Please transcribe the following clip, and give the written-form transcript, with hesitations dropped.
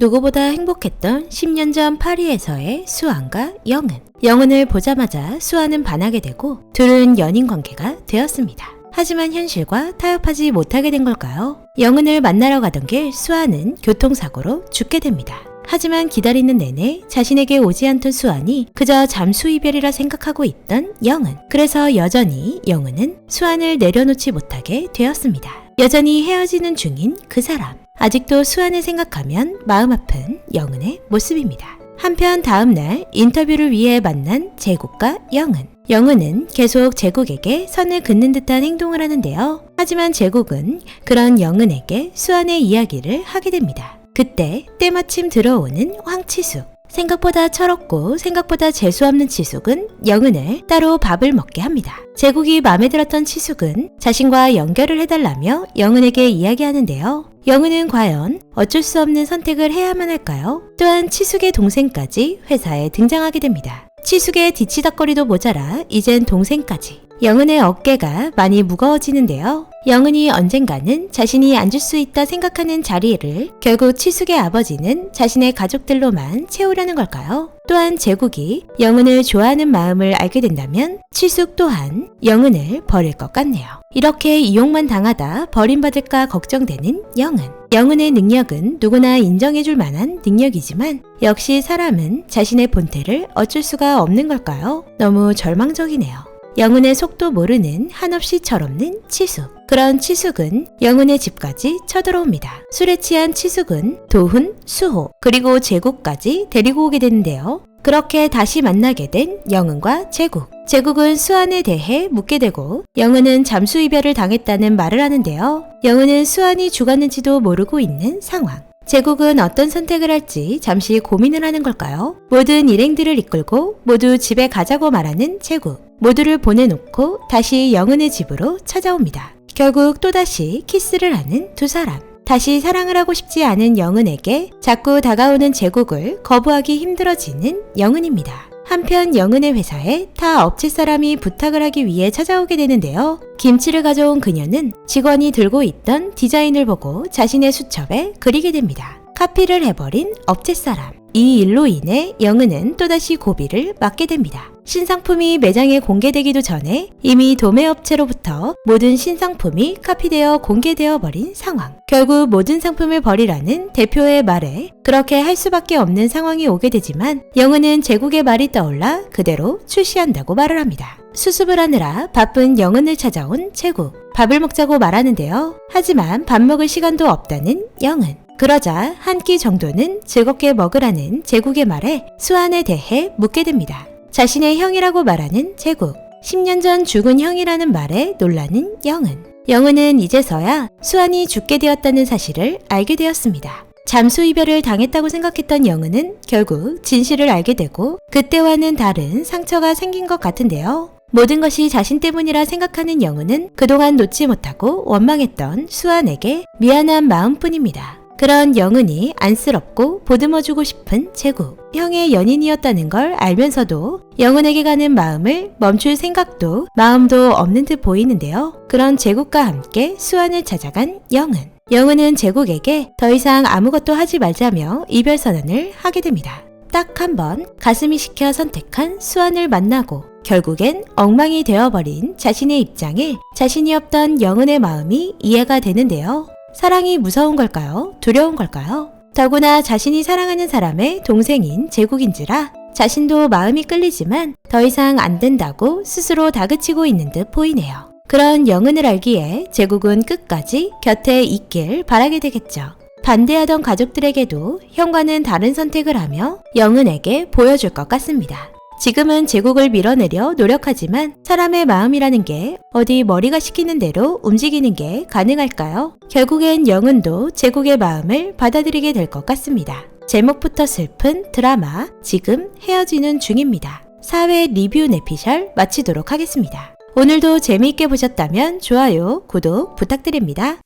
누구보다 행복했던 10년 전 파리에서의 수안과 영은. 영은을 보자마자 수안은 반하게 되고 둘은 연인 관계가 되었습니다. 하지만 현실과 타협하지 못하게 된 걸까요? 영은을 만나러 가던 길 수안은 교통사고로 죽게 됩니다. 하지만 기다리는 내내 자신에게 오지 않던 수안이 그저 잠수 이별이라 생각하고 있던 영은. 그래서 여전히 영은은 수안을 내려놓지 못하게 되었습니다. 여전히 헤어지는 중인 그 사람. 아직도 수안을 생각하면 마음 아픈 영은의 모습입니다. 한편 다음날 인터뷰를 위해 만난 제국과 영은. 영은은 계속 제국에게 선을 긋는 듯한 행동을 하는데요. 하지만 제국은 그런 영은에게 수안의 이야기를 하게 됩니다. 그때 때마침 들어오는 황치숙. 생각보다 철없고 생각보다 재수없는 치숙은 영은을 따로 밥을 먹게 합니다. 제국이 마음에 들었던 치숙은 자신과 연결을 해달라며 영은에게 이야기하는데요. 영은은 과연 어쩔 수 없는 선택을 해야만 할까요? 또한 치숙의 동생까지 회사에 등장하게 됩니다. 치숙의 뒤치다거리도 모자라 이젠 동생까지. 영은의 어깨가 많이 무거워지는데요. 영은이 언젠가는 자신이 앉을 수 있다 생각하는 자리를 결국 치숙의 아버지는 자신의 가족들로만 채우려는 걸까요? 또한 제국이 영은을 좋아하는 마음을 알게 된다면 치숙 또한 영은을 버릴 것 같네요. 이렇게 이용만 당하다 버림받을까 걱정되는 영은. 영은의 능력은 누구나 인정해줄 만한 능력이지만 역시 사람은 자신의 본태를 어쩔 수가 없는 걸까요? 너무 절망적이네요. 영은의 속도 모르는 한없이 철없는 치숙. 그런 치숙은 영은의 집까지 쳐들어옵니다. 술에 취한 치숙은 도훈, 수호, 그리고 제국까지 데리고 오게 되는데요. 그렇게 다시 만나게 된 영은과 제국. 제국은 수안에 대해 묻게 되고 영은은 잠수 이별을 당했다는 말을 하는데요. 영은은 수안이 죽었는지도 모르고 있는 상황. 제국은 어떤 선택을 할지 잠시 고민을 하는 걸까요? 모든 일행들을 이끌고 모두 집에 가자고 말하는 제국. 모두를 보내놓고 다시 영은의 집으로 찾아옵니다. 결국 또다시 키스를 하는 두 사람. 다시 사랑을 하고 싶지 않은 영은에게 자꾸 다가오는 제국을 거부하기 힘들어지는 영은입니다. 한편 영은의 회사에 타 업체 사람이 부탁을 하기 위해 찾아오게 되는데요. 김치를 가져온 그녀는 직원이 들고 있던 디자인을 보고 자신의 수첩에 그리게 됩니다. 카피를 해버린 업체 사람. 이 일로 인해 영은은 또다시 고비를 맞게 됩니다. 신상품이 매장에 공개되기도 전에 이미 도매업체로부터 모든 신상품이 카피되어 공개되어 버린 상황. 결국 모든 상품을 버리라는 대표의 말에 그렇게 할 수밖에 없는 상황이 오게 되지만 영은은 제국의 말이 떠올라 그대로 출시한다고 말을 합니다. 수습을 하느라 바쁜 영은을 찾아온 제국. 밥을 먹자고 말하는데요. 하지만 밥 먹을 시간도 없다는 영은. 그러자 한 끼 정도는 즐겁게 먹으라는 제국의 말에 수안에 대해 묻게 됩니다. 자신의 형이라고 말하는 제국. 10년 전 죽은 형이라는 말에 놀라는 영은. 영은은 이제서야 수안이 죽게 되었다는 사실을 알게 되었습니다. 잠수 이별을 당했다고 생각했던 영은은 결국 진실을 알게 되고 그때와는 다른 상처가 생긴 것 같은데요. 모든 것이 자신 때문이라 생각하는 영은은 그동안 놓지 못하고 원망했던 수안에게 미안한 마음뿐입니다. 그런 영은이 안쓰럽고 보듬어주고 싶은 제국. 형의 연인이었다는 걸 알면서도 영은에게 가는 마음을 멈출 생각도 마음도 없는 듯 보이는데요. 그런 제국과 함께 수안을 찾아간 영은. 영은은 제국에게 더 이상 아무것도 하지 말자며 이별 선언을 하게 됩니다. 딱 한 번 가슴이 시켜 선택한 수안을 만나고 결국엔 엉망이 되어버린 자신의 입장에 자신이 없던 영은의 마음이 이해가 되는데요. 사랑이 무서운 걸까요? 두려운 걸까요? 더구나 자신이 사랑하는 사람의 동생인 제국인지라 자신도 마음이 끌리지만 더 이상 안 된다고 스스로 다그치고 있는 듯 보이네요. 그런 영은을 알기에 제국은 끝까지 곁에 있길 바라게 되겠죠. 반대하던 가족들에게도 형과는 다른 선택을 하며 영은에게 보여줄 것 같습니다. 지금은 제국을 밀어내려 노력하지만 사람의 마음이라는 게 어디 머리가 시키는 대로 움직이는 게 가능할까요? 결국엔 영은도 제국의 마음을 받아들이게 될 것 같습니다. 제목부터 슬픈 드라마 지금 헤어지는 중입니다. 4회 리뷰 내피셜 마치도록 하겠습니다. 오늘도 재미있게 보셨다면 좋아요, 구독 부탁드립니다.